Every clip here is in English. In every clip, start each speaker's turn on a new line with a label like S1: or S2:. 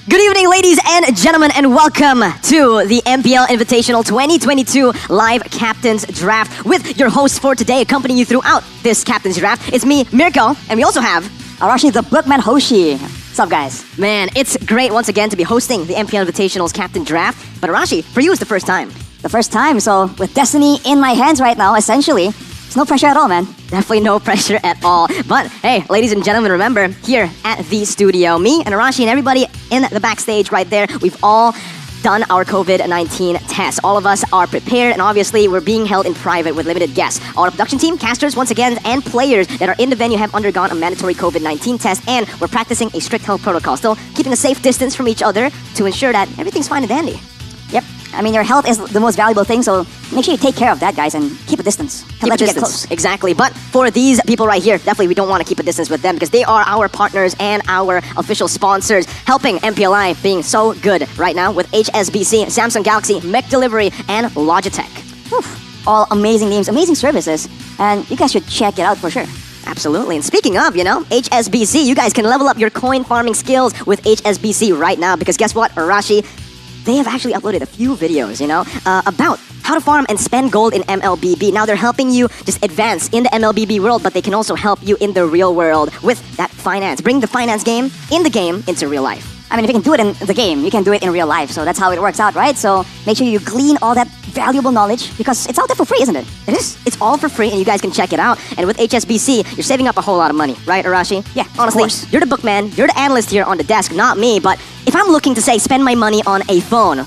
S1: Good evening, ladies and gentlemen, and welcome to the MPL Invitational 2022 Live Captains Draft with your host for today, accompanying you throughout this Captains Draft. It's me, Mirko, and we also have
S2: Arashi, the Bookman Hoshi. What's up, guys?
S1: Man, it's great once again to be hosting the MPL Invitational's Captain Draft. But Arashi, for you, it's the first time.
S2: The first time, so with destiny in my hands right now, essentially, it's no pressure at all, man.
S1: Definitely no pressure at all. But hey, ladies and gentlemen, remember, here at the studio, me and Arashi and everybody in the backstage right there, we've all done our COVID-19 test. All of us are prepared, and obviously we're being held in private with limited guests. Our production team, casters, once again, and players that are in the venue have undergone a mandatory COVID-19 test, and we're practicing a strict health protocol, still keeping a safe distance from each other to ensure that everything's fine and dandy.
S2: Yep. I mean, your health is the most valuable thing, so make sure you take care of that, guys, and keep a distance.
S1: Keep a distance. Exactly. But for these people right here, definitely we don't want to keep a distance with them because they are our partners and our official sponsors, helping MPLI being so good right now with HSBC, Samsung Galaxy, McDelivery, and Logitech.
S2: Oof. All amazing names, amazing services, and you guys should check it out for sure.
S1: Absolutely. And speaking of, HSBC, you guys can level up your coin farming skills with HSBC right now because guess what, Arashi? They have actually uploaded a few videos, about how to farm and spend gold in MLBB. Now they're helping you just advance in the MLBB world, but they can also help you in the real world with that finance. Bring the finance game in the game into real life.
S2: I mean, if you can do it in the game, you can do it in real life. So that's how it works out, right? So make sure you glean all that valuable knowledge because it's out there for free, isn't it?
S1: It is. It's all for free, and you guys can check it out. And with HSBC, you're saving up a whole lot of money, right, Arashi?
S2: Yeah,
S1: honestly,
S2: of course.
S1: You're the bookman, you're the analyst here on the desk, not me. But if I'm looking to, say, spend my money on a phone,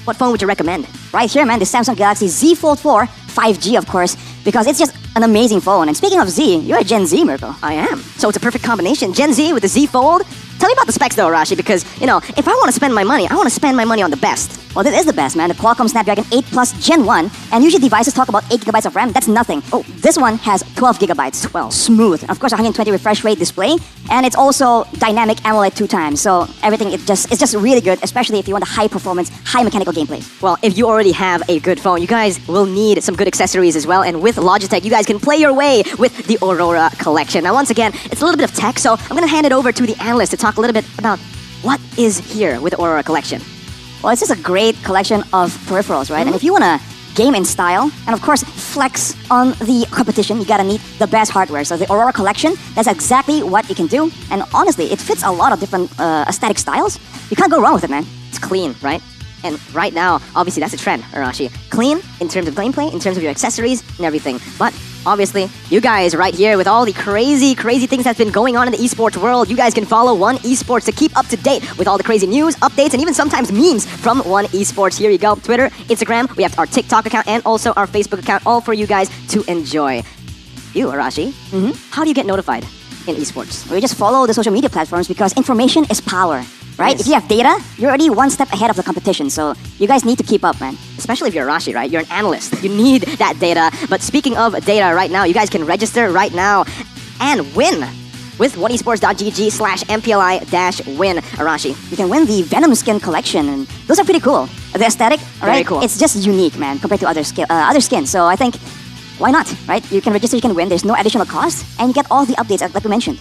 S1: what phone would you recommend?
S2: Right here, man, the Samsung Galaxy Z Fold 4, 5G, of course, because it's just an amazing phone. And speaking of Z, you're a Gen Z, Mirko.
S1: I am. So it's a perfect combination. Gen Z with the Z Fold. Tell me about the specs though, Arashi, because, if I want to spend my money, I want to spend my money on the best.
S2: Well, this is the best, man. The Qualcomm Snapdragon 8 Plus Gen 1, and usually devices talk about 8 gigabytes of RAM. That's nothing. Oh, this one has 12 gigabytes.
S1: 12.
S2: Smooth. Of course, 120 refresh rate display, and it's also dynamic AMOLED 2 times. So everything, it's just really good, especially if you want a high performance, high mechanical gameplay.
S1: Well, if you already have a good phone, you guys will need some good accessories as well. And with Logitech, you guys can play your way with the Aurora collection. Now, once again, it's a little bit of tech, so I'm going to hand it over to the analyst to talk a little bit about what is here with the Aurora collection.
S2: Well, it's just a great collection of peripherals, right? Mm-hmm. And if you want to game in style, and of course, flex on the competition, you gotta need the best hardware. So the Aurora collection, that's exactly what you can do. And honestly, it fits a lot of different aesthetic styles. You can't go wrong with it, man.
S1: It's clean, right? And right now, obviously, that's a trend, Arashi. Clean in terms of gameplay, in terms of your accessories, and everything. But obviously, you guys right here with all the crazy things that's been going on in the esports world, you guys can follow One Esports to keep up to date with all the crazy news, updates, and even sometimes memes from One Esports. Here you go. Twitter, Instagram, we have our TikTok account and also our Facebook account, all for you guys to enjoy. You, Arashi, how do you get notified in esports?
S2: We just follow the social media platforms because information is power. Right?
S1: Nice.
S2: If you have data, you're already one step ahead of the competition. So you guys need to keep up, man.
S1: Especially if you're Arashi, right? You're an analyst. You need that data. But speaking of data right now, you guys can register right now and win with oneesports.gg/MPLI-win, Arashi.
S2: You can win the Venom skin collection, and those are pretty cool. The aesthetic, right?
S1: Very cool.
S2: It's just unique, man, compared to other skins. So I think, why not, right? You can register, you can win. There's no additional cost, and you get all the updates, like we mentioned.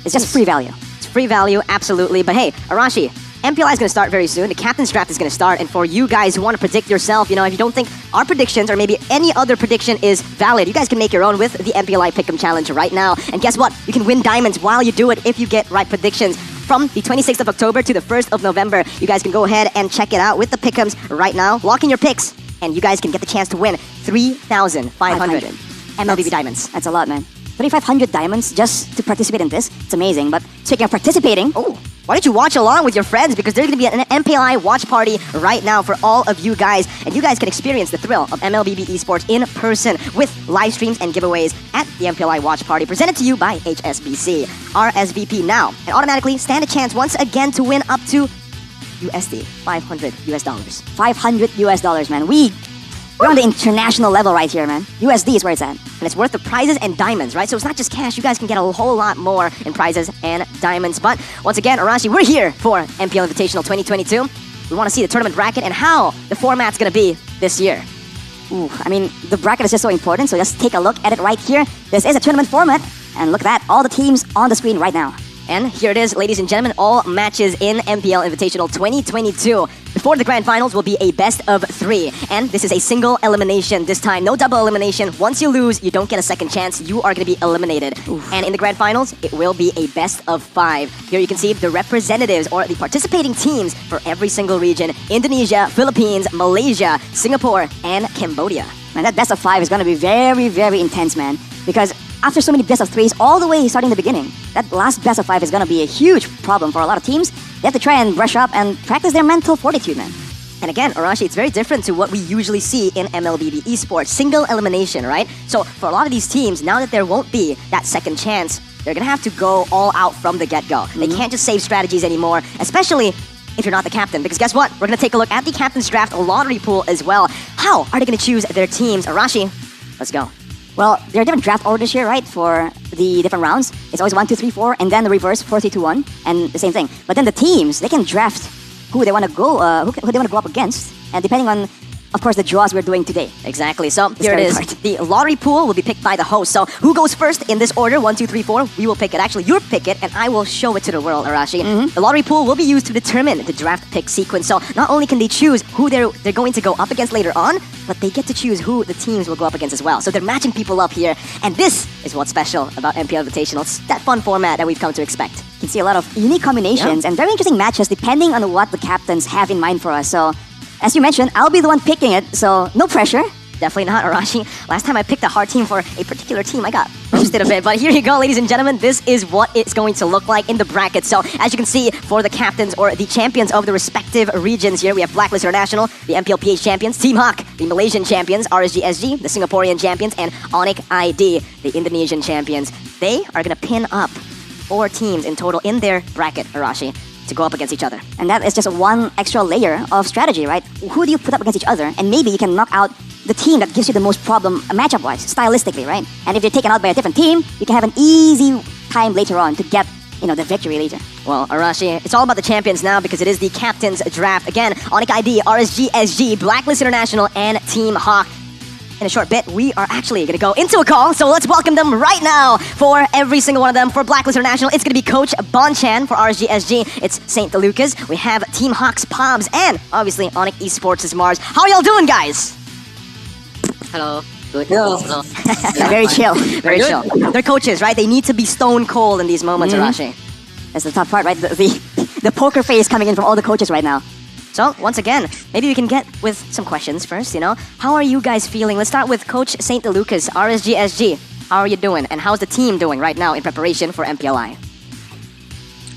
S2: It's just free value.
S1: Free value, absolutely. But hey, Arashi, MPLI is going to start very soon. The Captain's Draft is going to start. And for you guys who want to predict yourself, if you don't think our predictions or maybe any other prediction is valid, you guys can make your own with the MPLI Pick'em Challenge right now. And guess what? You can win diamonds while you do it if you get right predictions. From the 26th of October to the 1st of November, you guys can go ahead and check it out with the Pick'ems right now. Lock in your picks, and you guys can get the chance to win 3,500 MLBB diamonds.
S2: That's a lot, man. 3,500 diamonds just to participate in this. It's amazing. But speaking of participating,
S1: why don't you watch along with your friends? Because there's going to be an MPLI watch party right now for all of you guys. And you guys can experience the thrill of MLBB esports in person with live streams and giveaways at the MPLI watch party presented to you by HSBC. RSVP now and automatically stand a chance once again to win up to USD, $500 US.
S2: $500 US, man. We're on the international level right here, man. USD is where it's at.
S1: And it's worth the prizes and diamonds, right? So it's not just cash. You guys can get a whole lot more in prizes and diamonds. But once again, Arashi, we're here for MPL Invitational 2022. We want to see the tournament bracket and how the format's going to be this year.
S2: Ooh, I mean, the bracket is just so important, so just take a look at it right here. This is a tournament format, and look at that, all the teams on the screen right now.
S1: And here it is, ladies and gentlemen, all matches in MPL Invitational 2022. Before the grand finals will be a best of 3. And this is a single elimination this time. No double elimination. Once you lose, you don't get a second chance. You are going to be eliminated. Oof. And in the grand finals, it will be a best of 5. Here you can see the representatives or the participating teams for every single region. Indonesia, Philippines, Malaysia, Singapore, and Cambodia.
S2: Man, that best of 5 is going to be very, very intense, man. Because after so many best of 3s all the way starting the beginning, that last best of 5 is going to be a huge problem for a lot of teams. They have to try and brush up and practice their mental fortitude, man.
S1: And again, Arashi, it's very different to what we usually see in MLBB esports. Single elimination, right? So for a lot of these teams, now that there won't be that second chance, they're going to have to go all out from the get-go. They can't just save strategies anymore, especially if you're not the captain. Because guess what? We're going to take a look at the captain's draft lottery pool as well. How are they going to choose their teams? Arashi, let's go.
S2: Well, there are different draft orders here, right, for the different rounds. It's always 1, 2, 3, 4, and then the reverse 4, 3, 2, 1, and the same thing. But then the teams, they can draft who they want to go, who they want to go up against, and depending on, of course, the draws we're doing today.
S1: Exactly. So here it is. The lottery pool will be picked by the host. So who goes first in this order? 1, 2, 3, 4. We will pick it. Actually, you'll pick it, and I will show it to the world, Arashi. The lottery pool will be used to determine the draft pick sequence. So not only can they choose who they're going to go up against later on, but they get to choose who the teams will go up against as well. So they're matching people up here, and this is what's special about MPL Invitational. It's that fun format that we've come to expect.
S2: You can see a lot of unique combinations and very interesting matches depending on what the captains have in mind for us. So, as you mentioned, I'll be the one picking it, so no pressure.
S1: Definitely not, Arashi. Last time I picked a hard team for a particular team, I got roasted a bit. But here you go, ladies and gentlemen. This is what it's going to look like in the bracket. So, as you can see, for the captains or the champions of the respective regions here, we have Blacklist International, the MPL PH champions, Team Hawk, the Malaysian champions, RSG-SG, the Singaporean champions, and Onyx ID, the Indonesian champions. They are going to pin up 4 teams in total in their bracket, Arashi, to go up against each other.
S2: And that is just one extra layer of strategy, right? Who do you put up against each other? And maybe you can knock out the team that gives you the most problem matchup-wise, stylistically, right? And if you're taken out by a different team, you can have an easy time later on to get, the victory later.
S1: Well, Arashi, it's all about the champions now because it is the captain's draft. Again, Onyx ID, RSG-SG, Blacklist International, and Team Hawk. In a short bit, we are actually going to go into a call, so let's welcome them right now. For every single one of them, for Blacklist International, it's going to be Coach Bonchan. For RSG-SG, it's St. DeLucas. We have Team Hawk's Pobs, and obviously Onyx Esports' Mars. How are y'all doing, guys?
S3: Hello. Good.
S2: Hello. Very chill.
S1: Very chill. They're coaches, right? They need to be stone cold in these moments, Arashi.
S2: That's the tough part, right? The poker face coming in from all the coaches right now.
S1: So, once again, maybe we can get with some questions first, How are you guys feeling? Let's start with Coach St. DeLucas, RSG-SG. How are you doing? And how's the team doing right now in preparation for MPLI?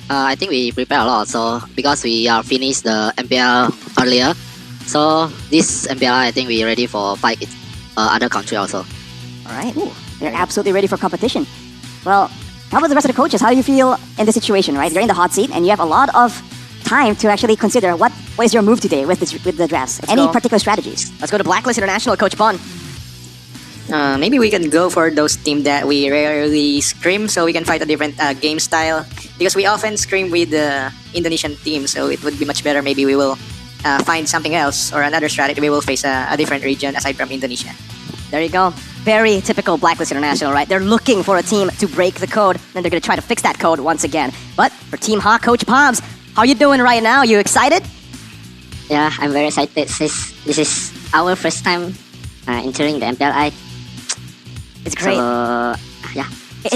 S3: I think we prepare a lot. So, because we are finished the MPL earlier, so this MPLI, I think we're ready for fight other country also.
S2: All right. They're absolutely ready for competition. Well, how about the rest of the coaches? How do you feel in this situation, right? You're in the hot seat, and you have a lot of time to actually consider what is your move today with the drafts. Any particular strategies?
S1: Let's go to Blacklist International, Coach Bon.
S4: Maybe we can go for those teams that we rarely scrim, so we can fight a different game style. Because we often scrim with the Indonesian team, so it would be much better. Maybe we will find something else or another strategy. We will face a different region aside from Indonesia.
S1: There you go. Very typical Blacklist International, right? They're looking for a team to break the code, and they're going to try to fix that code once again. But for Team Hawk, Coach Pobs, how are you doing right now? You excited?
S3: Yeah, I'm very excited. This is our first time entering the MPLI.
S1: It's great.
S3: So, yeah.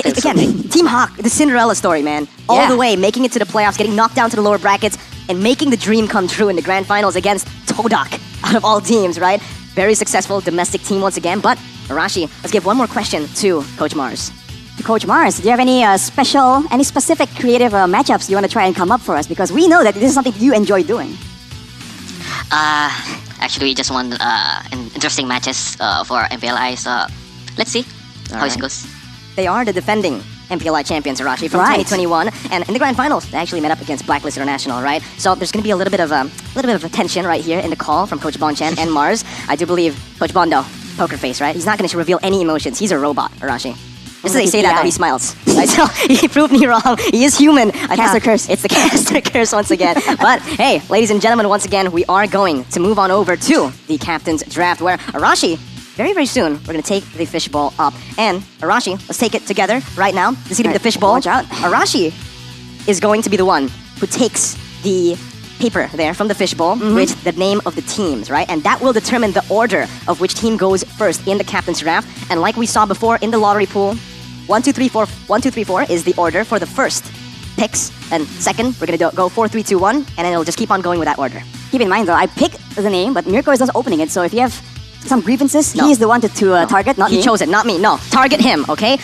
S1: Again, Team Hawk, the Cinderella story, man. All the way, making it to the playoffs, getting knocked down to the lower brackets, and making the dream come true in the grand finals against Todak, out of all teams, right? Very successful domestic team once again. But, Arashi, let's give one more question to Coach Mars.
S2: Coach Mars, do you have any specific creative matchups you want to try and come up for us? Because we know that this is something you enjoy doing.
S5: Actually, we just want interesting matches for MPLI, so let's see how it goes.
S1: They are the defending MPLI champions, Arashi, from 2021, and in the grand finals, they actually met up against Blacklist International, right? So there's going to be a little bit of a tension right here in the call from Coach Bonchan and Mars. I do believe Coach Bondo, poker face, right? He's not going to reveal any emotions. He's a robot, Arashi. Just as they say that, though, he smiles. Right? So he proved me wrong. He is human.
S2: Caster curse.
S1: It's the caster curse once again. But hey, ladies and gentlemen, once again, we are going to move on over to the captain's draft, where Arashi, very, very soon, we're going to take the fishbowl up. And Arashi, let's take it together right now. This is going to be the fishbowl.
S2: Watch out.
S1: Arashi, is going to be the one who takes the paper there from the fishbowl with the name of the teams, right? And that will determine the order of which team goes first in the captain's draft. And like we saw before in the lottery pool, 1, 2, 3, 4, 1, 2, 3, 4 is the order for the first picks. And second, we're gonna go 4, 3, 2, 1, and then it'll just keep on going with that order.
S2: Keep in mind though, I picked the name, but Mirko is also opening it. So if you have some grievances, he's the one to target, not
S1: He
S2: me.
S1: chose it, not me. No, target him, okay?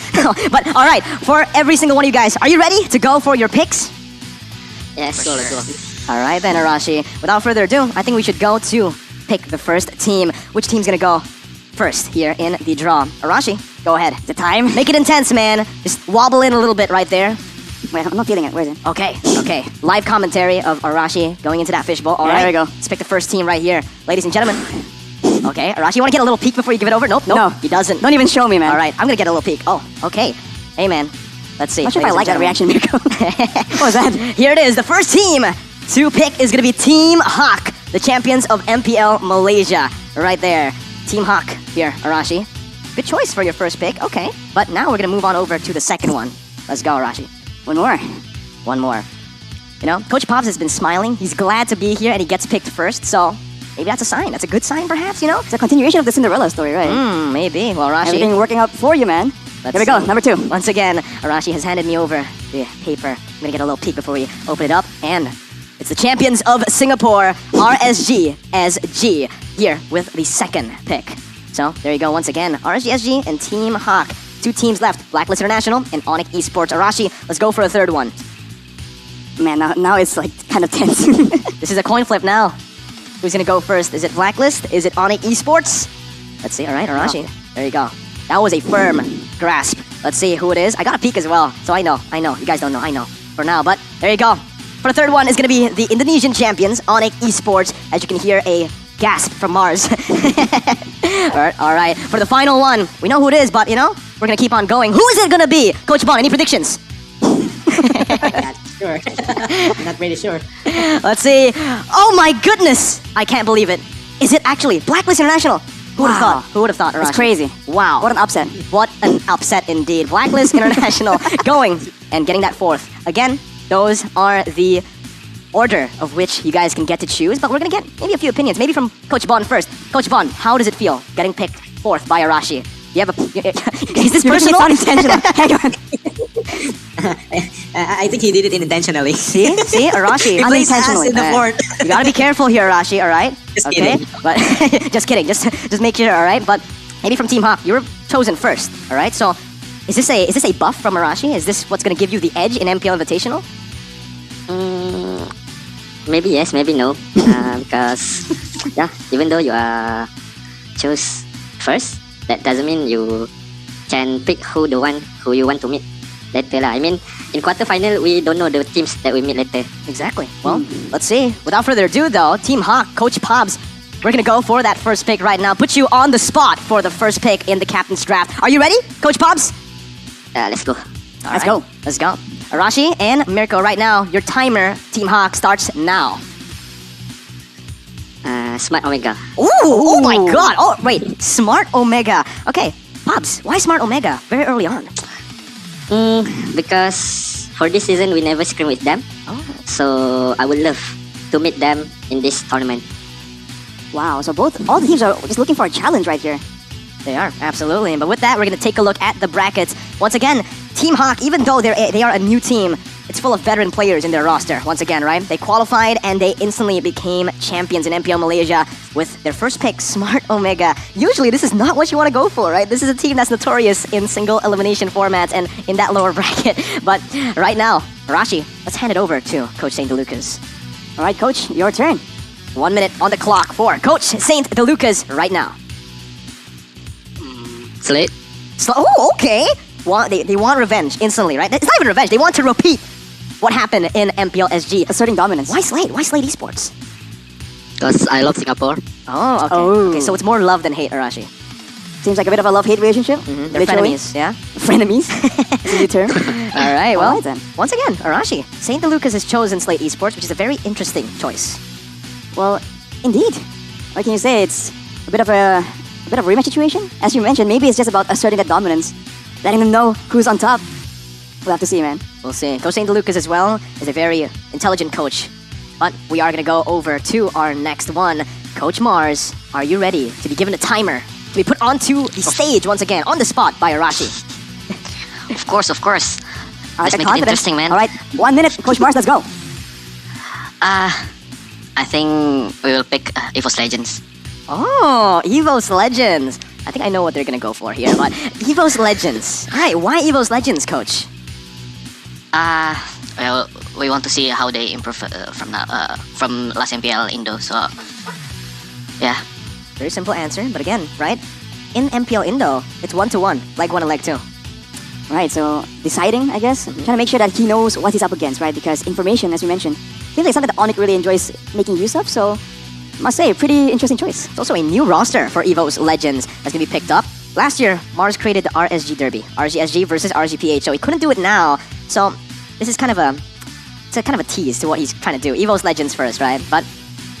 S1: But all right, for every single one of you guys, are you ready to go for your picks?
S3: Let's go.
S1: All right then, Arashi. Without further ado, I think we should go to pick the first team. Which team's gonna go first here in the draw? Arashi, go ahead.
S2: The time.
S1: Make it intense, man. Just wobble in a little bit right there.
S2: Wait, I'm not feeling it. Where is it?
S1: Okay. Live commentary of Arashi going into that fishbowl. All right,
S2: There we go.
S1: Let's pick the first team right here, ladies and gentlemen. Okay, Arashi, you want to get a little peek before you give it over? Nope.
S2: No.
S1: He doesn't.
S2: Don't even show me, man.
S1: All right, I'm gonna get a little peek. Oh, okay. Hey, man. Let's see.
S2: I'm not sure if I like that reaction, Mirko. What was that?
S1: Here it is. The first team to pick is going to be Team Hawk, the champions of MPL Malaysia. Right there. Team Hawk here, Arashi. Good choice for your first pick. Okay. But now we're going to move on over to the second one. Let's go, Arashi.
S2: One more.
S1: One more. You know, Coach Pops has been smiling. He's glad to be here and he gets picked first. So maybe that's a sign. That's a good sign, perhaps, you know?
S2: It's a continuation of the Cinderella story, right?
S1: Maybe. Well, Arashi.
S2: Everything working out for you, man.
S1: Let's
S2: Here we go,
S1: see.
S2: number 2.
S1: Once again, Arashi has handed me over the paper. I'm gonna get a little peek before we open it up. And it's the champions of Singapore, RSGSG, here with the second pick. So there you go once again, RSGSG and Team Hawk. 2 teams left, Blacklist International and Onyx Esports. Arashi, let's go for a third one.
S2: Man, now it's like kind of tense.
S1: This is a coin flip now. Who's gonna go first? Is it Blacklist? Is it Onyx Esports? Let's see, all right, Arashi. There you go. That was a firm grasp. Let's see who it is. I got a peek as well, so I know. You guys don't know, I know for now, but there you go. For the third one is gonna be the Indonesian champions, Onyx Esports. As you can hear, a gasp from Mars. All right. For the final one, we know who it is, but you know, we're gonna keep on going. Who is it gonna be? Coach Bon, any predictions?
S4: Not sure. Not really sure.
S1: Let's see. Oh my goodness! I can't believe it. Is it actually Blacklist International? Who would have
S2: Wow.
S1: thought? Who would have thought?
S2: That's
S1: Arashi?
S2: crazy.
S1: Wow.
S2: What an upset.
S1: What an upset indeed. Blacklist International going and getting that fourth. Again, those are the order of which you guys can get to choose, but we're gonna get maybe a few opinions. Maybe from Coach Bon first. Coach Bon, how does it feel getting picked fourth by Arashi? You have a... Is this
S2: You're making it
S1: personal?
S2: sound intentional. Hang on.
S4: I think he did it intentionally.
S1: See, Arashi.
S4: He plays ass
S2: unintentionally.
S4: in the fort.
S1: You gotta be careful here, Arashi, alright?
S4: Just
S1: okay?
S4: kidding.
S1: But just kidding. Just make sure, alright? But maybe from Team Hawk, you were chosen first, alright? So is this a buff from Arashi? Is this what's gonna give you the edge in MPL Invitational?
S5: Maybe yes, maybe no. Because yeah, even though you are choose first, that doesn't mean you can pick who you want to meet later lah. I mean, in quarterfinal we don't know the teams that we meet later.
S1: Exactly. Well, let's see. Without further ado, though, Team Hawk, Coach Pobs, we're gonna go for that first pick right now. Put you on the spot for the first pick in the captain's draft. Are you ready, Coach Pobs?
S5: Let's go.
S1: Let's go. Let's go. Arashi and Mirko, right now, your timer, Team Hawk, starts now.
S5: Smart Omega.
S1: Ooh, oh my god. Oh, wait. Smart Omega. Okay, Pobs, why Smart Omega very early on?
S5: Because for this season we never scrim with them.
S1: Oh.
S5: So I would love to meet them in this tournament.
S2: Wow, so all the teams are just looking for a challenge right here.
S1: They are, absolutely. But with that, we're going to take a look at the brackets. Once again, Team Hawk, even though they are a new team, it's full of veteran players in their roster. Once again, right? They qualified and they instantly became champions in MPL Malaysia with their first pick, Smart Omega. Usually, this is not what you want to go for, right? This is a team that's notorious in single elimination formats and in that lower bracket. But right now, Arashi, let's hand it over to Coach St. DeLucas.
S2: All right, Coach, your turn.
S1: 1 minute on the clock for Coach St. DeLucas right now.
S3: Slate.
S1: Oh, okay. They want revenge instantly, right? It's not even revenge. They want to repeat what happened in MPL SG.
S2: Asserting dominance.
S1: Why Slade? Why Slade Esports?
S3: Because I love Singapore.
S1: Oh, okay.
S2: Oh.
S1: Okay, so it's more love than hate, Arashi.
S2: Seems like a bit of a love-hate relationship.
S1: They're
S2: literally.
S1: frenemies, yeah?
S2: Frenemies? Is a new term.
S1: All right, well,
S2: Alright then.
S1: once again, Arashi, St. DeLucas has chosen Slade Esports, which is a very interesting choice.
S2: Well, indeed. What can you say? It's a bit of a rematch situation. As you mentioned, maybe it's just about asserting that dominance, letting them know who's on top. We'll have to see, man.
S1: We'll see. Coach St. Lucas as well is a very intelligent coach. But we are going to go over to our next one. Coach Mars, are you ready to be given a timer to be put onto the stage once again, on the spot by Arashi?
S5: Of course, of course.
S2: All right,
S5: Let's make it interesting, man.
S2: All right, 1 minute. Coach Mars, let's go.
S5: I think we will pick EVO's Legends.
S1: Oh, EVO's Legends. I think I know what they're going to go for here, but EVO's Legends. All right, why EVO's Legends, Coach?
S5: Well, we want to see how they improve from last MPL Indo. So, yeah.
S1: Very simple answer, but again, right? In MPL Indo, it's 1-1, leg 1 and leg 2.
S2: Right, so deciding, I guess, trying to make sure that he knows what he's up against, right? Because information, as we mentioned, seems like something that Onyx really enjoys making use of, so must say, pretty interesting choice.
S1: It's also a new roster for EVO's Legends that's going to be picked up. Last year, Mars created the RSG Derby, RGSG versus RGPH, so he couldn't do it now. So this is kind of a tease to what he's trying to do. EVO's Legends first, right? But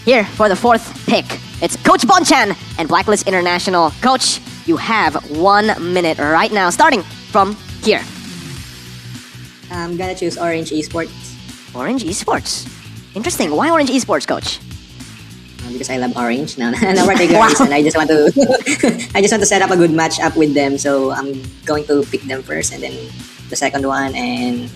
S1: here for the 4th pick, it's Coach Bonchan and Blacklist International. Coach, you have 1 minute right now, starting from here.
S4: I'm gonna choose Orange Esports
S1: Orange Esports. Interesting. Why Orange Esports, Coach?
S4: because I love Orange. No particular reason. I just want to set up a good match up with them. So I'm going to pick them first, and then the second one, and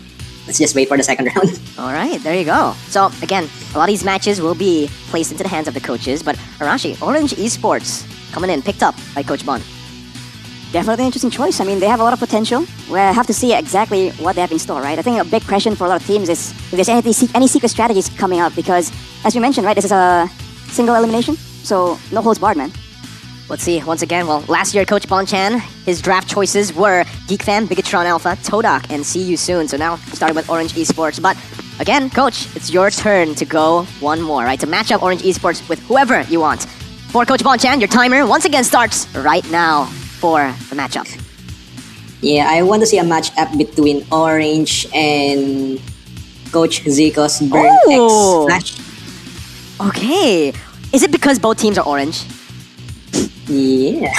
S4: let's just wait for the second round.
S1: All right, there you go. So again, a lot of these matches will be placed into the hands of the coaches, but Arashi, Orange Esports coming in, picked up by Coach Bon.
S2: Definitely an interesting choice. I mean, they have a lot of potential. We'll have to see exactly what they have in store, right? I think a big question for a lot of teams is if there's any secret strategies coming up, because, as we mentioned, right, this is a single elimination, so no holds barred, man.
S1: Let's see, once again, well, last year, Coach Bonchan, his draft choices were GeekFam, Bigatron Alpha, Todak, and See You Soon. So now, starting with Orange Esports. But again, Coach, it's your turn to go one more, right? To match up Orange Esports with whoever you want. For Coach Bonchan, your timer once again starts right now for the matchup.
S4: Yeah, I want to see a match up between Orange and Coach Zico's Burn X Flash.
S1: Okay. Is it because both teams are orange?
S4: Yeah.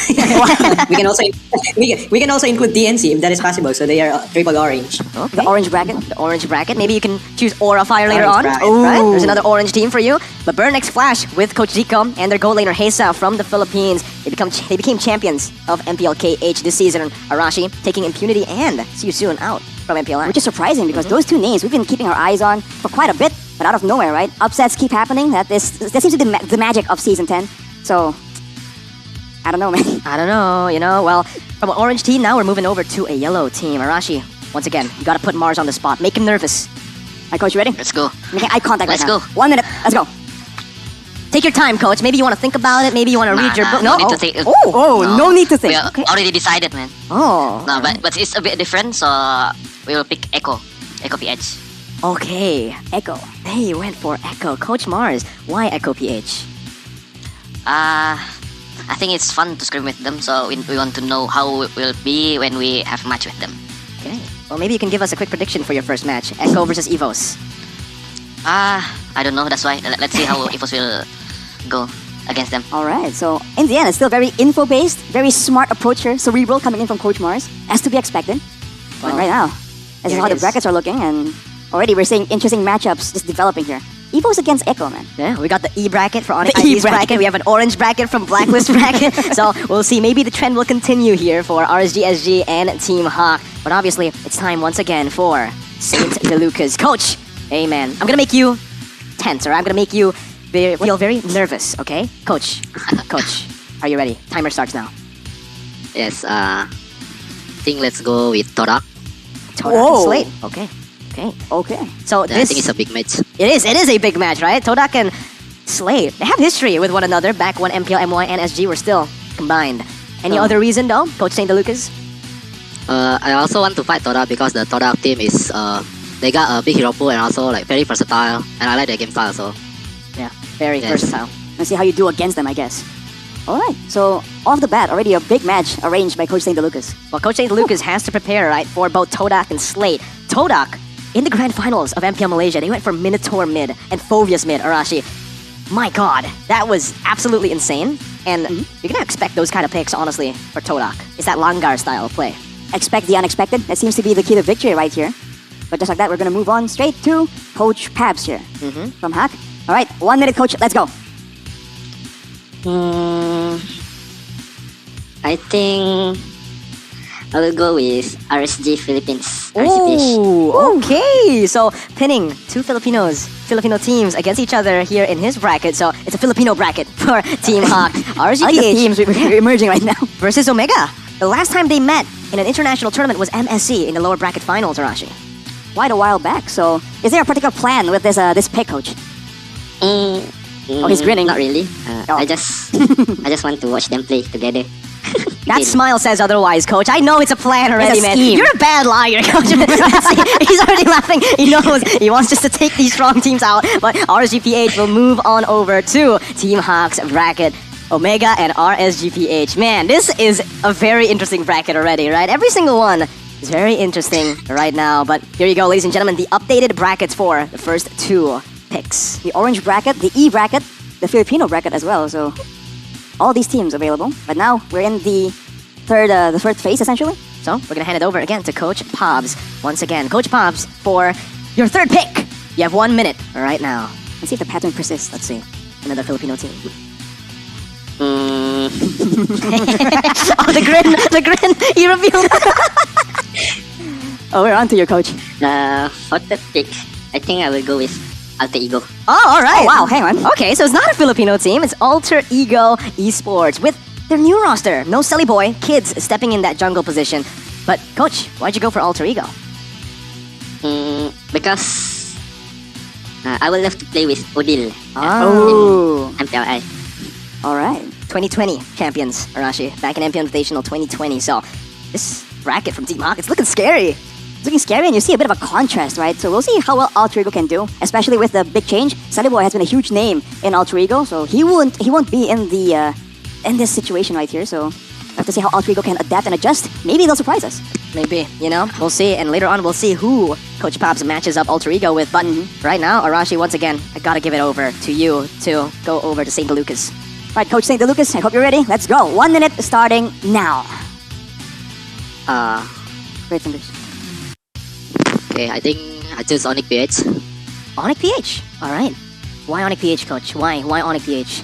S4: we can also include DNC if that is possible. So they are triple orange.
S1: Okay.
S2: The orange bracket.
S1: The orange bracket. Maybe you can choose Aura Fire later
S4: Orange
S1: on.
S4: bracket.
S1: Right? There's another orange team for you. But Burn X Flash with Coach Zico and their goal laner Hesa from the Philippines. They became champions of MPL KH this season. Arashi taking Impunity and See You Soon out from MPL.
S2: Which is surprising because those two names we've been keeping our eyes on for quite a bit, but out of nowhere, right? Upsets keep happening. That seems to be the magic of Season 10. So, I don't know, man.
S1: I don't know, well, from an orange team, now we're moving over to a yellow team. Arashi, once again, you gotta put Mars on the spot. Make him nervous.
S2: All right, Coach, you ready?
S5: Let's go.
S2: Making eye contact
S5: Let's
S2: right now.
S5: go.
S2: 1 minute. Let's go.
S1: Take your time, Coach. Maybe you want to think about it. Maybe you want to read your book.
S5: No need to think.
S2: No need to think.
S5: We are
S2: Okay.
S5: already decided, man.
S1: Oh.
S5: No, but it's a bit different, so we will pick Echo PH.
S1: Okay.
S2: Echo.
S1: They went for Echo. Coach Mars, why Echo PH?
S5: I think it's fun to scrim with them, so we want to know how it will be when we have a match with them.
S1: Okay. Well, maybe you can give us a quick prediction for your first match. Echo versus Evos.
S5: I don't know, that's why. Let's see how EVOS will go against them.
S2: All right. So, in the end, it's still very info-based, very smart approach here. Cerebral coming in from Coach Mars, as to be expected. But right now, this is
S1: here
S2: how
S1: it
S2: the
S1: is.
S2: brackets are looking, and already we're seeing interesting matchups just developing here. Evos against Echo, man.
S1: Yeah, we got the E bracket for Onyx
S2: The E
S1: ID's bracket. We have an orange bracket from Blacklist bracket. So we'll see. Maybe the trend will continue here for RSGSG and Team Hawk. But obviously, it's time once again for Saint DeLuca's. Coach, hey man, I'm gonna make you tense, or I'm gonna make you feel very nervous. Okay, Coach. Coach, are you ready? Timer starts now.
S3: Yes, think let's go with Todak.
S1: Todak and Slate. Okay.
S2: Okay.
S1: So
S3: I think it's a big match.
S1: It is a big match, right? Todak and Slate, they have history with one another back when MPL, MY, and SG were still combined. Any other reason though, Coach St. DeLucas?
S3: I also want to fight Todak because the Todak team is they got a big hero pool and also like very versatile, and I like their game style. So
S1: Yeah, very
S3: Yes.
S1: versatile.
S2: Let's see how you do against them, I guess. All right. So, off the bat, already a big match arranged by Coach St. DeLucas.
S1: Well, Coach St. DeLucas has to prepare, right, for both Todak and Slate. Todak, in the grand finals of MPL Malaysia, they went for Minotaur mid and Phobius mid, Arashi. My god, that was absolutely insane. And you're gonna expect those kind of picks, honestly, for Todak. It's that Langar style of play.
S2: Expect the unexpected. That seems to be the key to victory right here. But just like that, we're gonna move on straight to Coach Pabs here from Hack. All right, 1 minute, Coach. Let's go.
S5: I think I will go with RSG Philippines. RCPH.
S1: Oh, okay. So pinning two Filipino teams against each other here in his bracket. So it's a Filipino bracket for Team Hawk.
S2: I like the
S1: RGPH
S2: themes we're emerging right now.
S1: versus Omega. The last time they met in an international tournament was MSC in the lower bracket finals, Arashi.
S2: Quite a while back. So, is there a particular plan with this pick, Coach?
S5: Oh,
S2: he's grinning.
S5: Not really.
S2: Oh.
S5: I just want to watch them play together.
S1: That smile says otherwise, Coach. I know it's a plan already,
S2: a
S1: man.
S2: scheme.
S1: You're a bad liar, Coach. He's already laughing. He knows he wants just to take these strong teams out. But RSGPH will move on over to Team Hawk's bracket. Omega and RSGPH. Man, this is a very interesting bracket already, right? Every single one is very interesting right now. But here you go, ladies and gentlemen, the updated brackets for the first two picks.
S2: The orange bracket, the E bracket, the Filipino bracket as well. So, all these teams available. But now we're in the third phase essentially.
S1: So we're gonna hand it over again to Coach Pobs. Once again, Coach Pobs, for your third pick. You have 1 minute right now.
S2: Let's see if the pattern persists.
S1: Let's see. Another Filipino team.
S5: Mm,
S1: Oh, the grin, he revealed.
S2: Oh, we're on to your coach.
S5: for the pick, I think I will go with Alter Ego.
S1: Oh, all right.
S2: Oh, wow, hang on.
S1: Okay, so it's not a Filipino team. It's Alter Ego Esports with their new roster. No Selly Boy, kids stepping in that jungle position. But, Coach, why'd you go for Alter Ego?
S5: Because I will love to play with Odil
S2: Oh,
S5: in MPLI.
S2: all right.
S1: 2020 champions, Arashi. Back in MPL Invitational 2020. So, this bracket from Team Hawk, it's looking scary.
S2: It's looking scary, and you see a bit of a contrast, right? So we'll see how well Alter Ego can do, especially with the big change. Sunny Boy has been a huge name in Alter Ego, so he won't be in the in this situation right here. So we'll have to see how Alter Ego can adapt and adjust. Maybe they'll surprise us.
S1: Maybe, we'll see. And later on, we'll see who Coach Pops matches up Alter Ego with. But right now, Arashi, once again, I gotta give it over to you to go over to St. Lucas.
S2: All right, Coach St. Lucas, I hope you're ready. Let's go. 1 minute starting now. Great English.
S3: Okay, I think I choose Onyx PH.
S1: Onyx PH. All right. Why Onyx PH, Coach? Why Onyx PH?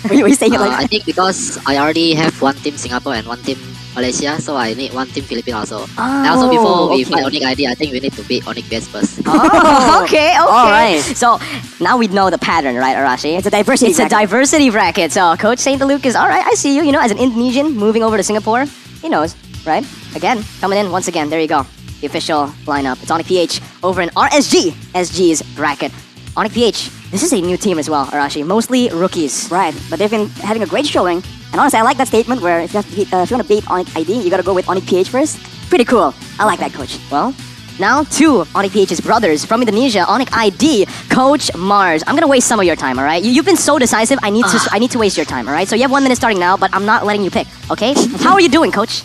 S2: Were you saying it like
S3: I think because I already have one team Singapore and one team Malaysia, so I need one team Philippines also. And also before we fight Onyx ID, I think we need to beat Onyx PH first.
S1: Oh, okay.
S2: All right.
S1: So now we know the pattern, right, Arashi?
S2: It's a diversity
S1: It's a
S2: bracket.
S1: diversity bracket. So Coach St. Lucas, all right, I see you. As an Indonesian moving over to Singapore, he knows, right? Again, coming in once again. There you go. The official lineup. It's Onyx PH over in RSG, SG's bracket. Onyx PH, this is a new team as well, Arashi. Mostly rookies.
S2: Right, but they've been having a great showing. And honestly, I like that statement where if you, have to beat, if you want to beat Onyx ID, you got to go with Onyx PH first. Pretty cool. I like that, Coach.
S1: Well, now two Onyx PH's brothers from Indonesia, Onyx ID, Coach Mars. I'm gonna waste some of your time, all right? You've been so decisive. I need to waste your time, all right? So you have 1 minute starting now, but I'm not letting you pick, okay? How are you doing, Coach?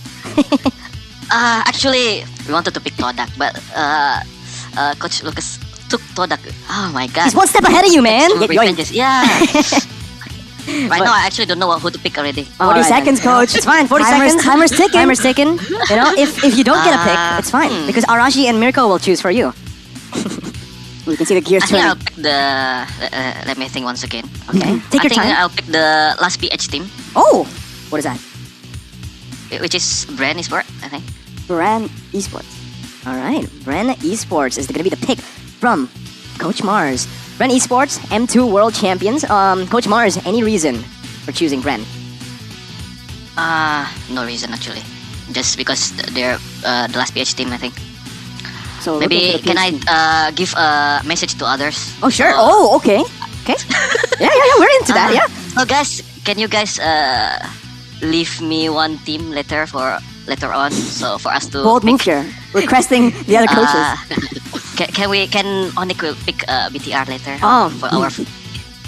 S6: Actually, we wanted to pick Todak, but Coach Lucas took Todak. Oh my god.
S1: He's one step ahead of you, man.
S6: Two beverages. Yeah. Right
S1: But-
S6: now, I actually don't know who to pick already.
S2: 40 seconds, Coach.
S1: It's fine. 40
S2: Timer's-
S1: seconds.
S2: timer's ticking.
S1: Timer's ticking. If you don't get a pick, it's fine because Arashi and Mirko will choose for you.
S2: We can see the gears
S6: I think I'll
S2: turning.
S6: pick the. Let me think once again.
S1: Okay. Take
S6: I
S1: your
S6: think
S1: time.
S6: I'll pick the last PH team,
S1: Oh, what is that?
S6: which is Brand Esport, I think.
S2: Brand Esports.
S1: All right, Bren Esports is going to be the pick from Coach Mars. Bren Esports, M2 World Champions. Coach Mars, any reason for choosing Bren?
S6: No reason actually. Just because they're the last PH team, I think.
S2: So
S6: Maybe
S2: looking for the
S6: can
S2: PH team.
S6: I give a message to others?
S1: Oh, sure.
S2: Oh, okay.
S1: Okay. Yeah, we're into that. Yeah.
S6: So guys, can you guys leave me one team later on, so for us to
S2: Bold
S6: pick,
S2: move here. Requesting the other coaches.
S6: can Onyx will pick BTR later
S1: Oh.
S6: for our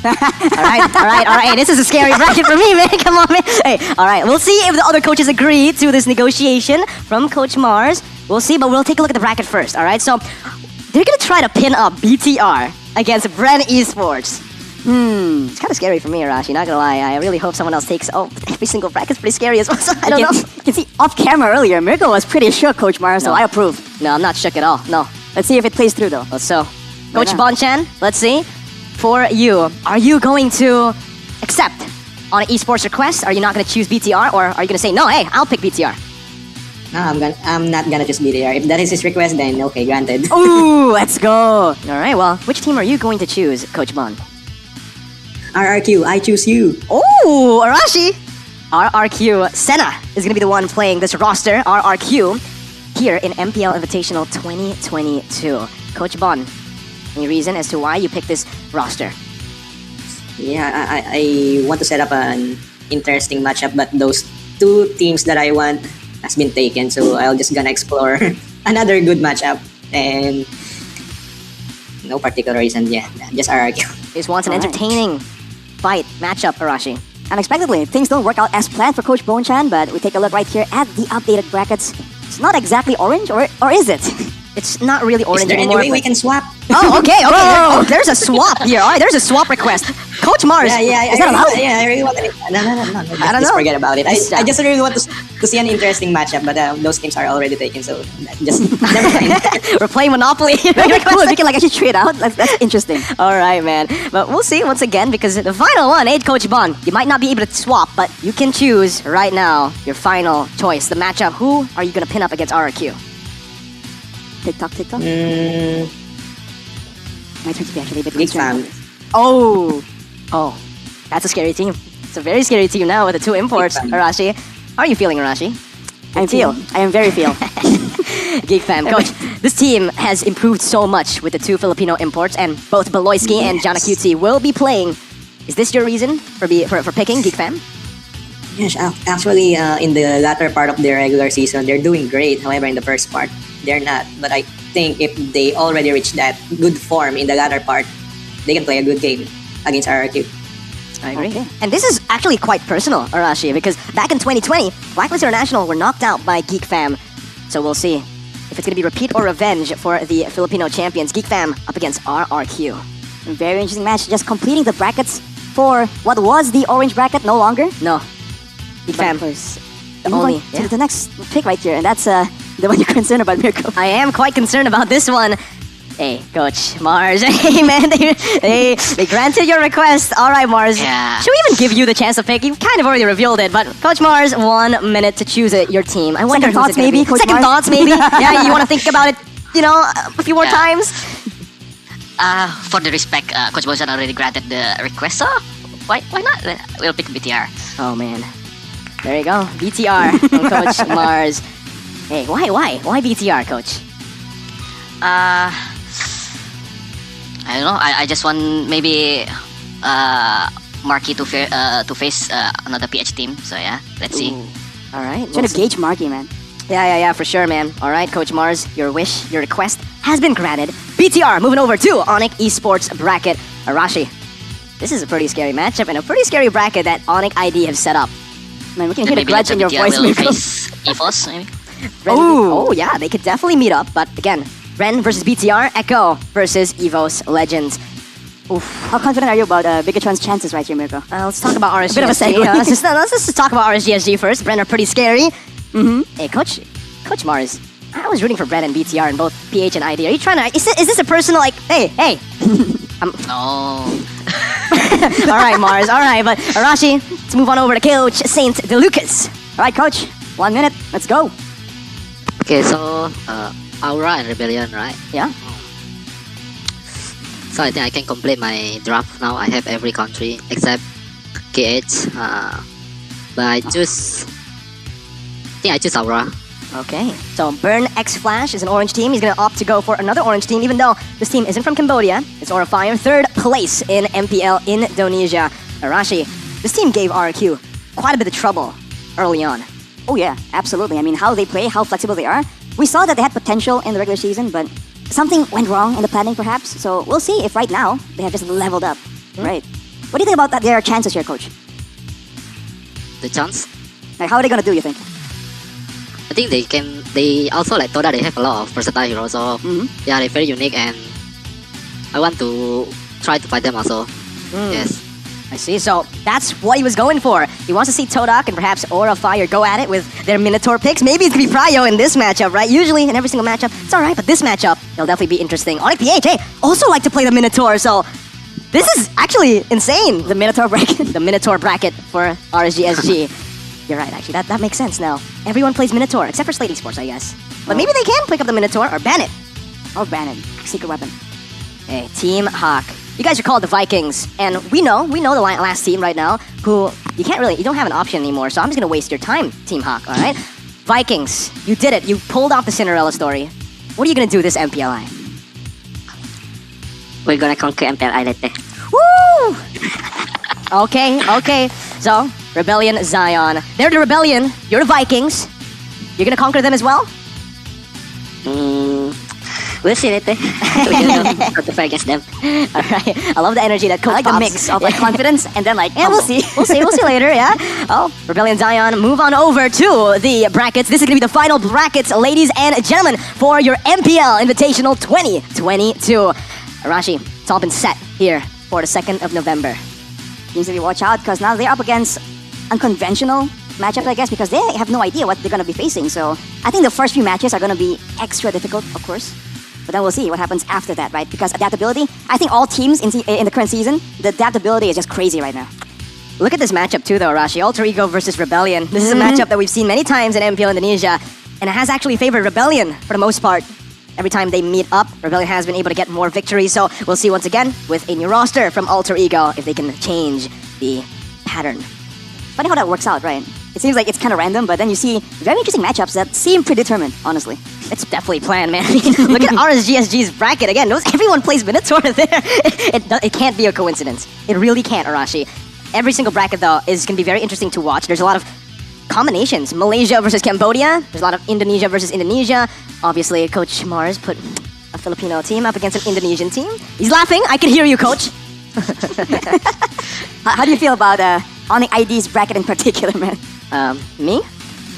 S1: All right. This is a scary bracket for me, man. Come on, man. Hey, all right. We'll see if the other coaches agree to this negotiation from Coach Mars. We'll see, but we'll take a look at the bracket first. All right. So they're gonna try to pin up BTR against Bren Esports. It's kind of scary for me, Arashi. Not gonna lie. I really hope someone else takes. Oh, every single bracket's pretty scary as well. So I don't know.
S2: You can see off camera earlier, Mirko was pretty shook, Coach Mars, so I approve.
S1: No, I'm not shook at all. No.
S2: Let's see if it plays through though.
S1: So, Coach
S2: not?
S1: Bonchan, let's see. For you, are you going to accept on an esports request? Are you not going to choose BTR, or are you going to say no? Hey, I'll pick BTR.
S4: No, I'm not gonna choose BTR. If that is his request, then okay, granted.
S1: Ooh, let's go. All right. Well, which team are you going to choose, Coach Bon?
S4: RRQ, I choose you.
S1: Ooh, Arashi. RRQ. Senna is going to be the one playing this roster, RRQ, here in MPL Invitational 2022. Coach Bon, any reason as to why you picked this roster?
S4: Yeah, I want to set up an interesting matchup, but those two teams that I want has been taken, so I'll just gonna explore another good matchup, and no particular reason, yeah, just RRQ.
S1: This wants an
S2: All right.
S1: entertaining fight matchup, Arashi.
S2: Unexpectedly, things don't work out as planned for Coach Bonchan, but we take a look right here at the updated brackets. It's not exactly orange, or is it?
S1: It's not really
S4: Is
S1: orange
S4: there any
S1: anymore.
S4: way we can swap?
S1: Oh, okay. There's a swap here. All right, there's a swap request. Coach Mars,
S4: Yeah,
S1: is that allowed?
S4: Yeah, I really want to. No.
S1: I don't
S4: Just
S1: know.
S4: forget about it.
S1: Just,
S4: I just really want to see an interesting matchup, but those teams are already taken, so just never mind.
S1: We're playing Monopoly.
S2: Very cool. If we can like actually trade out, that's interesting.
S1: All right, man. But we'll see once again, because the final one, Coach Bon, you might not be able to swap, but you can choose right now your final choice, the matchup. Who are you going to pin up against RRQ?
S2: TikTok. My turn to be actually a bit
S4: Big
S2: concerned.
S4: fan.
S1: Oh, that's a scary team. It's a very scary team now with the two imports,
S4: Big fan.
S1: Arashi. How are you feeling, Arashi?
S2: I am very feel.
S1: Geek fam, coach. This team has improved so much with the two Filipino imports, and both Beloyski and Jana QT will be playing. Is this your reason for picking Geek fam?
S4: Yes, actually, in the latter part of their regular season, they're doing great. However, in the first part, they're not. But I think if they already reach that good form in the latter part, they can play a good game against RRQ.
S1: I agree.
S2: Okay.
S1: And this is actually quite personal, Arashi, because back in 2020, Blacklist International were knocked out by Geek Fam. So we'll see if it's going to be repeat or revenge for the Filipino champions. Geek Fam up against RRQ.
S2: Very interesting match. Just completing the brackets for what was the orange bracket, no longer.
S1: No. Geek Fam.
S2: Move
S1: Only,
S2: on
S1: yeah.
S2: to the next pick right here, and that's the one you're concerned about, Mirko.
S1: I am quite concerned about this one. Hey, Coach Mars. Hey, man, they granted your request. All right, Mars.
S6: Yeah.
S1: Should we even give you the chance to pick? You've kind of already revealed it, but Coach Mars, 1 minute to choose your team. I wonder
S2: Second
S1: who's
S2: thoughts,
S1: it gonna
S2: maybe,
S1: be.
S2: Coach
S1: Second
S2: Mars?
S1: thoughts, maybe. Yeah, you want to think about it, a few more
S6: Yeah.
S1: times.
S6: For the respect, Coach Bojan already granted the request, so why not? We'll pick BTR.
S1: Oh man, there you go, BTR from Coach Mars. Hey, why BTR, Coach?
S6: I don't know. I just want maybe Marky to face another PH team. So yeah, let's see.
S1: Ooh. All right,
S2: Trying to gauge Marky, man.
S1: Yeah, for sure, man. All right, Coach Mars, your wish, your request has been granted. BTR moving over to Onyx Esports bracket. Arashi, this is a pretty scary matchup and a pretty scary bracket that Onyx ID have set up.
S2: Man, we can
S6: Then
S2: hear the
S6: maybe
S2: grudge in your
S6: BTR
S2: voice,
S6: will
S2: Mirko.
S6: face EVOS, maybe.
S1: Oh, yeah, they could definitely meet up. But again, Ren versus BTR, Echo versus EVOS Legends.
S2: How confident are you about Bigatron's chances right here, Mirko?
S1: Let's talk about RSGSG.
S2: bit of a segue.
S1: Let's just talk about RSGSG first. Bren are pretty scary. Hey, Coach Mars, I was rooting for Bren and BTR in both PH and ID. Are you trying to? Is this a personal like? Hey?
S6: No.
S1: All right, Mars. All right, but Arashi, let's move on over to Coach Saint DeLucas.
S2: All right, coach. 1 minute. Let's go.
S3: Okay, so Aura and Rebellion, right?
S1: Yeah.
S3: So I think I can complete my draft now. I have every country except KH. But I think I choose Aura.
S1: Okay, so Burn X Flash is an orange team. He's gonna opt to go for another orange team, even though this team isn't from Cambodia. It's Aura Fire, third place in MPL Indonesia. Arashi, this team gave RQ quite a bit of trouble early on.
S2: Oh yeah, absolutely. I mean, how they play, how flexible they are. We saw that they had potential in the regular season, but something went wrong in the planning, perhaps. So we'll see if right now they have just leveled up. Right. What do you think about that? Their chances here, coach?
S3: The chance.
S2: Like, how are they gonna do? You think?
S3: I think they also like Toda, they have a lot of versatile heroes, so yeah, they're very unique and I want to try to fight them also. Yes.
S1: I see. So that's what he was going for. He wants to see Todak and perhaps Aura Fire go at it with their Minotaur picks. Maybe it's going to be Pryo in this matchup, right? Usually in every single matchup, it's all right. But this matchup, it'll definitely be interesting. Onyx PH, hey, also like to play the Minotaur. So this is actually insane.
S2: The Minotaur bracket.
S1: The Minotaur bracket for RSG. You're right, actually. That makes sense now. Everyone plays Minotaur, except for Slate Esports, I guess. But maybe they can pick up the Minotaur or ban it.
S2: Or ban it. Secret weapon.
S1: Hey, Team Hawk. You guys are called the Vikings, and we know the last team right now, who you don't have an option anymore, so I'm just gonna waste your time, Team Hawk, alright? Vikings, you did it. You pulled off the Cinderella story. What are you gonna do this MPLI?
S5: We're gonna conquer MPL later.
S1: Woo! Okay. So, Rebellion, Zion. They're the Rebellion. You're the Vikings. You're gonna conquer them as well?
S5: We'll see later. We don't know how to fight against them.
S1: Alright, I love the energy that Coach
S2: I like the
S1: Pops.
S2: mix of like confidence and then like, yeah, we'll see.
S1: We'll see later, yeah? Oh, Rebellion Zion, move on over to the brackets. This is going to be the final brackets, ladies and gentlemen, for your MPL Invitational 2022. Arashi, it's all been set here for the 2nd of November.
S2: Needs to be watch out because now they're up against unconventional matchups, I guess, because they have no idea what they're going to be facing. So I think the first few matches are going to be extra difficult, of course. But then we'll see what happens after that, right? Because adaptability, I think all teams in the current season, the adaptability is just crazy right now.
S1: Look at this matchup too, though, Arashi. Alter Ego versus Rebellion. This is a matchup that we've seen many times in MPL Indonesia, and it has actually favored Rebellion for the most part. Every time they meet up, Rebellion has been able to get more victories, so we'll see once again with a new roster from Alter Ego if they can change the pattern.
S2: Funny how that works out, right? It seems like it's kind of random, but then you see very interesting matchups that seem predetermined, honestly.
S1: It's definitely planned, man. I mean, look at RSGSG's bracket again. Everyone plays Minotaur there. It can't be a coincidence. It really can't, Arashi. Every single bracket, though, is going to be very interesting to watch. There's a lot of combinations. Malaysia versus Cambodia. There's a lot of Indonesia versus Indonesia. Obviously, Coach Mars put a Filipino team up against an Indonesian team. He's laughing. I can hear you, Coach.
S2: How do you feel about Onyx ID's bracket in particular, man?
S1: Me?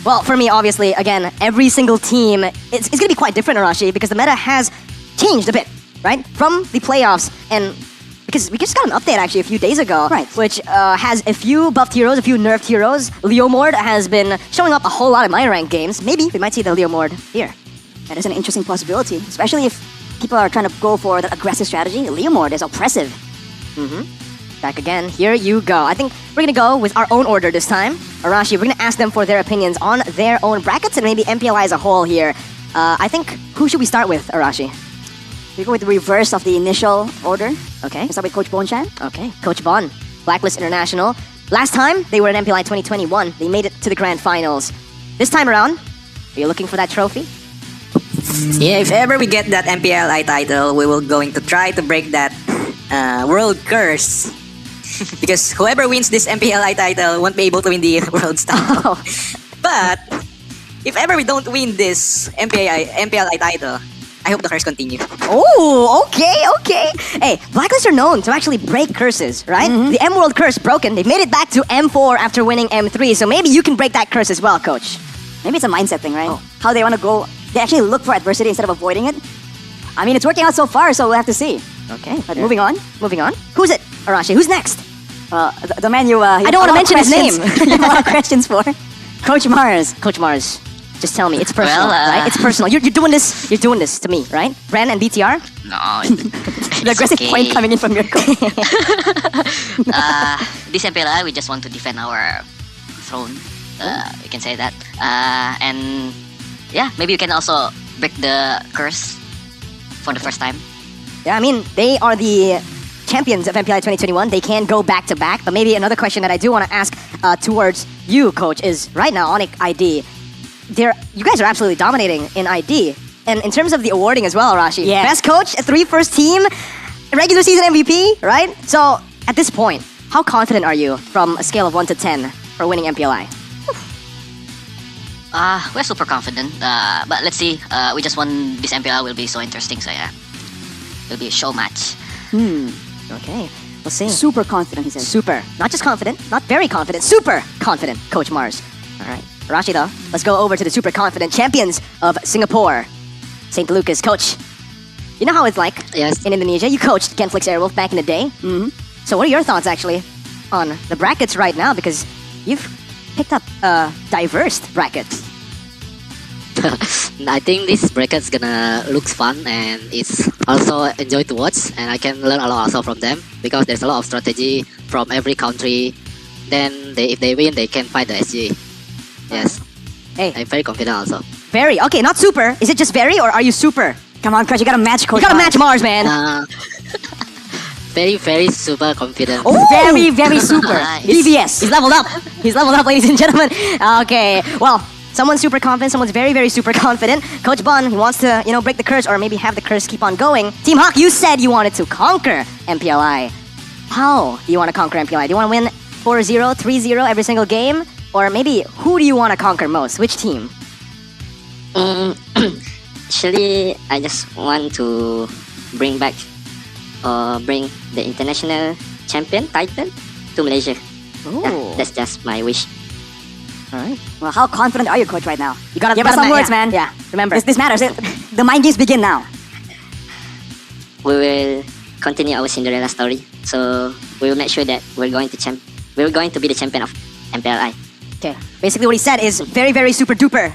S1: Well, for me, obviously, again, every single team, it's going to be quite different, Arashi, because the meta has changed a bit, right? From the playoffs, and because we just got an update, actually, a few days ago,
S2: right,
S1: which has a few buffed heroes, a few nerfed heroes. Leomord has been showing up a whole lot in my ranked games. Maybe we might see the Leomord here.
S2: That is an interesting possibility, especially if people are trying to go for the aggressive strategy. Leomord is oppressive.
S1: Back again. Here you go. I think we're going to go with our own order this time. Arashi, we're going to ask them for their opinions on their own brackets and maybe MPLI as a whole here. I think, who should we start with, Arashi?
S2: We go with the reverse of the initial order.
S1: Okay.
S2: We start with Coach Bonchan.
S1: Okay. Coach Bon, Blacklist International. Last time, they were in MPLI 2021. They made it to the grand finals. This time around, are you looking for that trophy?
S4: Yeah, if ever we get that MPLI title, we will going to try to break that world curse. Because whoever wins this MPLI title won't be able to win the world's title. But if ever we don't win this MPLI title, I hope the curse continue.
S1: Oh, okay. Hey, Blacklist are known to actually break curses, right? The M World curse broken. They've made it back to M4 after winning M3, so maybe you can break that curse as well, Coach.
S2: Maybe it's a mindset thing, right? How they want to go. They actually look for adversity instead of avoiding it. I mean, it's working out so far, so we'll have to see.
S1: Okay.
S2: But moving on.
S1: Who's it? Arashi, who's next?
S2: The man you...
S1: I don't want to mention his name.
S2: You have a lot of questions for. Coach Mars.
S1: Coach Mars, just tell me. It's personal,
S6: Well,
S1: right? It's personal. You're doing this to me, right? Bran and BTR?
S6: No,
S2: The aggressive point coming in from your coach.
S6: This MPLI, we just want to defend our throne. We can say that. And yeah, maybe you can also break the curse for the first time.
S1: Yeah, I mean, they are the champions of MPLI 2021. They can go back to back. But maybe another question that I do want to ask towards you, Coach, is right now, Onyx ID, you guys are absolutely dominating in ID. And in terms of the awarding as well, Arashi,
S2: yeah.
S1: Best coach, 3 first team, regular season MVP, right? So at this point, how confident are you from a scale of 1 to 10 for winning MPLI?
S6: We're super confident. But let's see. We just won this MPL. Will be so interesting. So yeah, it'll be a show match.
S1: Okay, we'll see.
S2: Super confident, he says.
S1: Super. Not just confident, not very confident, super confident, Coach Mars. All right. Arashi, though, let's go over to the super confident champions of Singapore. St. Lucas. Coach, you know how it's like
S3: Yes.
S1: in Indonesia? You coached Genflix Airwolf back in the day. So what are your thoughts, actually? on the brackets right now because you've picked up a diverse bracket.
S3: I think this bracket's gonna looks fun and it's also enjoy to watch, and I can learn a lot also from them because there's a lot of strategy from every country. Then if they win, they can fight the SG. Yes.
S1: Hey,
S3: I'm very confident also.
S1: very. Okay, not super. Is it just very or are you super?
S2: Come on, Crush, you gotta match Coach.
S1: You gotta
S2: Mars.
S1: match Mars, man.
S3: Very super confident.
S1: Oh,
S2: Very, very super.
S6: Nice.
S2: BVS.
S1: He's leveled up. He's leveled up, ladies and gentlemen. Okay, well, someone's super confident, someone's very super confident. Coach Bun, he wants to, break the curse or maybe have the curse keep on going. Team Hawk, you said you wanted to conquer MPLI. How do you want to conquer MPLI? Do you want to win 4-0, 3-0 every single game? Or maybe, who do you want to conquer most? Which team?
S5: Actually, I just want to bring back or bring the international champion title to Malaysia.
S1: Ooh.
S5: Yeah, that's just my wish.
S1: All right.
S2: Well, how confident are you, Coach, right now?
S1: You gotta
S2: give us some words, man.
S1: Yeah, remember.
S2: This matters. The mind games begin now.
S5: We will continue our Cinderella story. So we will make sure that we're going to be the champion of MPLI.
S1: Okay, basically what he said is very super duper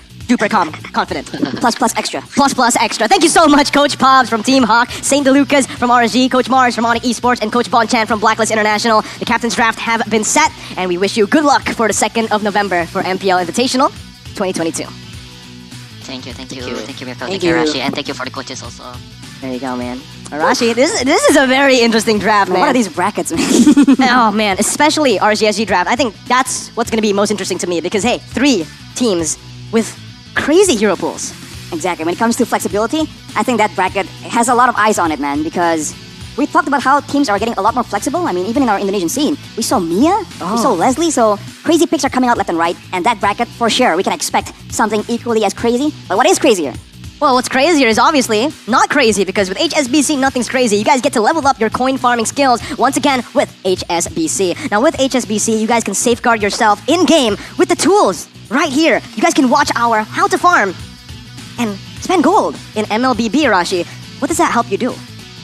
S1: confident.
S2: Plus extra.
S1: Plus extra. Thank you so much, Coach Pobbs from Team Hawk, Saint DeLucas from RSG, Coach Mars from Onyx Esports, and Coach Bon Chan from Blacklist International. The captain's draft have been set, and we wish you good luck for the 2nd of November for MPL Invitational 2022.
S6: Thank you,
S3: you.
S6: Mirko,
S2: Thank
S6: thank you,
S2: you.
S6: Rashi, and thank you for the coaches also.
S1: There you go, man. Arashi, this is a very interesting draft, man.
S2: What are these brackets, man?
S1: Oh, man, especially RGSG draft. I think that's what's going to be most interesting to me because, hey, 3 teams with crazy hero pools.
S2: Exactly. When it comes to flexibility, I think that bracket has a lot of eyes on it, man, because we talked about how teams are getting a lot more flexible. I mean, even in our Indonesian scene, we saw Mia, we saw Leslie, so crazy picks are coming out left and right, and that bracket, for sure, we can expect something equally as crazy. But what is crazier?
S1: Well, what's crazier is obviously not crazy because with HSBC, nothing's crazy. You guys get to level up your coin farming skills once again with HSBC. Now, with HSBC, you guys can safeguard yourself in-game with the tools right here. You guys can watch our how to farm and spend gold in MLBB, Rashi. What does that help you do?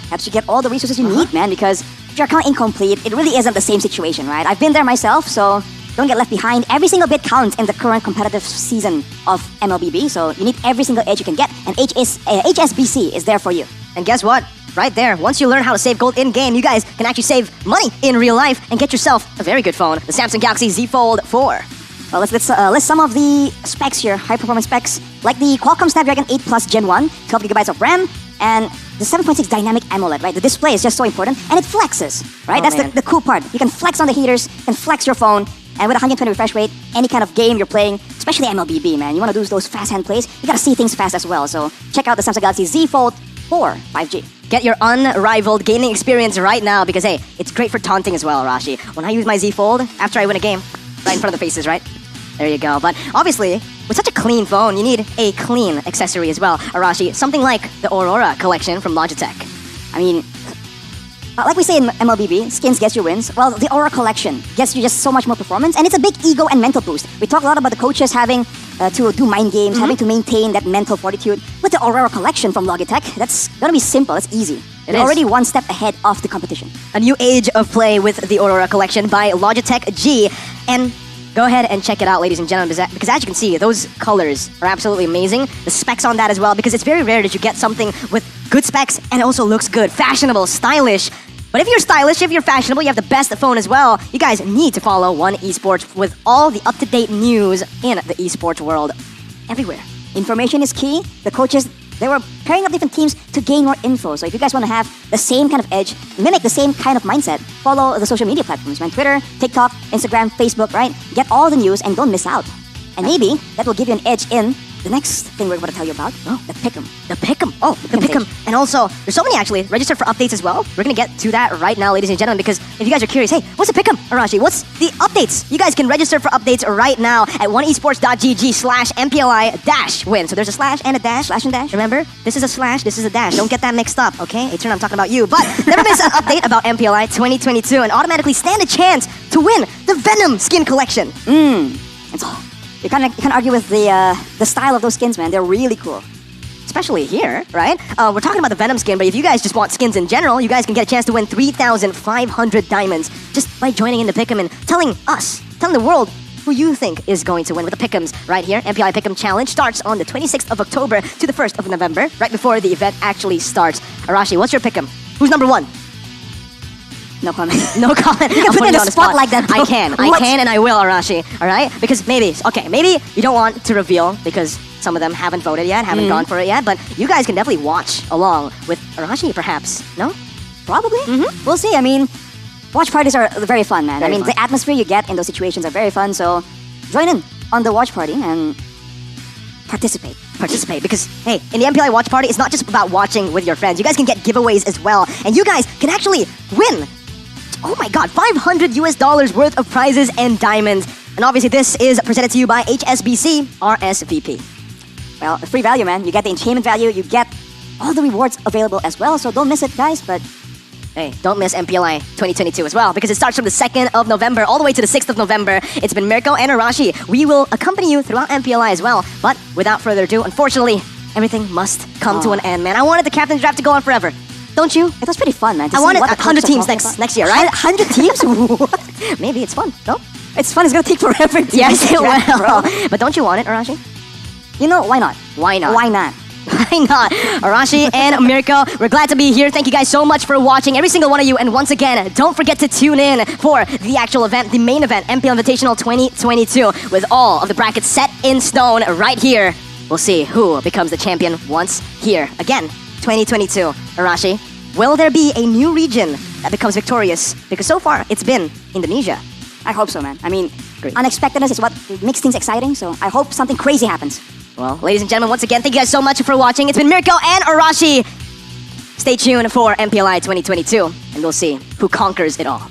S2: Helps you get all the resources you need, man, because if your account incomplete, it really isn't the same situation, right? I've been there myself, so don't get left behind. Every single bit counts in the current competitive season of MLBB, so you need every single edge you can get, and HSBC is there for you.
S1: And guess what? Right there, once you learn how to save gold in-game, you guys can actually save money in real life and get yourself a very good phone, the Samsung Galaxy Z Fold 4.
S2: Well, let's list some of the specs here, high-performance specs, like the Qualcomm Snapdragon 8 Plus Gen 1, 12 gigabytes of RAM, and the 7.6 dynamic AMOLED, right? The display is just so important, and it flexes, right?
S1: Oh,
S2: That's
S1: man.
S2: the cool part. You can flex on the heaters, you can flex your phone, and with 120 refresh rate, any kind of game you're playing, especially MLBB, man, you want to do those fast hand plays, you gotta see things fast as well. So check out the Samsung Galaxy Z Fold 4 5G.
S1: Get your unrivaled gaming experience right now because, hey, it's great for taunting as well, Rashi. When I use my Z Fold, after I win a game, right in front of the faces, right? There you go. But obviously, with such a clean phone, you need a clean accessory as well, Arashi. Something like the Aurora collection from Logitech.
S2: I mean, like we say in MLBB, skins gets you wins. Well, the Aura collection gets you just so much more performance, and it's a big ego and mental boost. We talk a lot about the coaches having to do mind games, having to maintain that mental fortitude. With the Aurora collection from Logitech, that's gonna be simple, it's easy.
S1: It
S2: You're
S1: is.
S2: already one step ahead of the competition.
S1: A new age of play with the Aurora collection by Logitech G. And go ahead and check it out, ladies and gentlemen, because as you can see, those colors are absolutely amazing. The specs on that as well, because it's very rare that you get something with good specs and also looks good, fashionable, stylish. But if you're stylish, if you're fashionable, you have the best phone as well, you guys need to follow One Esports with all the up-to-date news in the esports world everywhere.
S2: Information is key. The coaches, they were pairing up different teams to gain more info. So if you guys want to have the same kind of edge, mimic the same kind of mindset, follow the social media platforms, man. Twitter, TikTok, Instagram, Facebook, right? Get all the news and don't miss out. And maybe that will give you an edge in the next thing we're going to tell you about, the Pick'em.
S1: The Pick'em. Oh, the Pick'em. And also, there's so many actually registered for updates as well. We're going to get to that right now, ladies and gentlemen, because if you guys are curious, hey, what's the Pick'em, Arashi? What's the updates? You guys can register for updates right now at oneesports.gg/MPLI-win. So there's a slash and a dash.
S2: Slash and dash.
S1: Remember? This is a slash, this is a dash. Don't get that mixed up, okay? Hey, turn, I'm talking about you. But never miss an update about MPLI 2022 and automatically stand a chance to win the Venom skin collection.
S2: You can't argue with the style of those skins, man. They're really cool.
S1: especially here, right? We're talking about the Venom skin, but if you guys just want skins in general, you guys can get a chance to win 3,500 diamonds just by joining in the pick'em and telling the world who you think is going to win with the pick'ems right here. MPL Pick'em Challenge starts on the 26th of October to the 1st of November, right before the event actually starts. Arashi, what's your pick'em? Who's number 1?
S2: No comment.
S1: No comment.
S2: You can put me on the spot like that, bro.
S1: I can and I will, Arashi. All right? Because maybe you don't want to reveal because some of them haven't voted yet, haven't gone for it yet, but you guys can definitely watch along with Arashi, perhaps. No?
S2: Probably. We'll see. I mean, watch parties are very fun, man.
S1: Very
S2: I mean,
S1: fun.
S2: the atmosphere you get in those situations are very fun. So join in on the watch party and participate.
S1: Because hey, in the MPLI watch party, it's not just about watching with your friends. You guys can get giveaways as well, and you guys can actually win. Oh my God, $500 worth of prizes and diamonds. And obviously, this is presented to you by HSBC RSVP.
S2: Well, free value, man. You get the entertainment value. You get all the rewards available as well. So don't miss it, guys. But
S1: hey, don't miss MPLI 2022 as well, because it starts from the 2nd of November all the way to the 6th of November. It's been Mirko and Arashi. We will accompany you throughout MPLI as well. But without further ado, unfortunately, everything must come to an end, man. I wanted the Captain's Draft to go on forever. Don't you?
S2: it was pretty fun, man.
S1: I wanted 100 teams next year, right? 100 teams? What? Maybe it's fun, no?
S2: It's fun. It's gonna take forever.
S1: Yes, it
S2: draft,
S1: will.
S2: bro.
S1: But don't you want it, Arashi?
S2: You know, why not?
S1: Why not?
S2: Why not?
S1: Why not? Arashi and Mirko, we're glad to be here. Thank you guys so much for watching, every single one of you. And once again, don't forget to tune in for the actual event, the main event, MPL Invitational 2022, with all of the brackets set in stone right here. We'll see who becomes the champion once here. Again, 2022. Arashi, will there be a new region that becomes victorious? Because so far, it's been Indonesia.
S2: I hope so, man. I mean,
S1: Great.
S2: unexpectedness is what makes things exciting. So I hope something crazy happens.
S1: Well, ladies and gentlemen, once again, thank you guys so much for watching. It's been Mirko and Arashi. Stay tuned for MPLI 2022, and we'll see who conquers it all.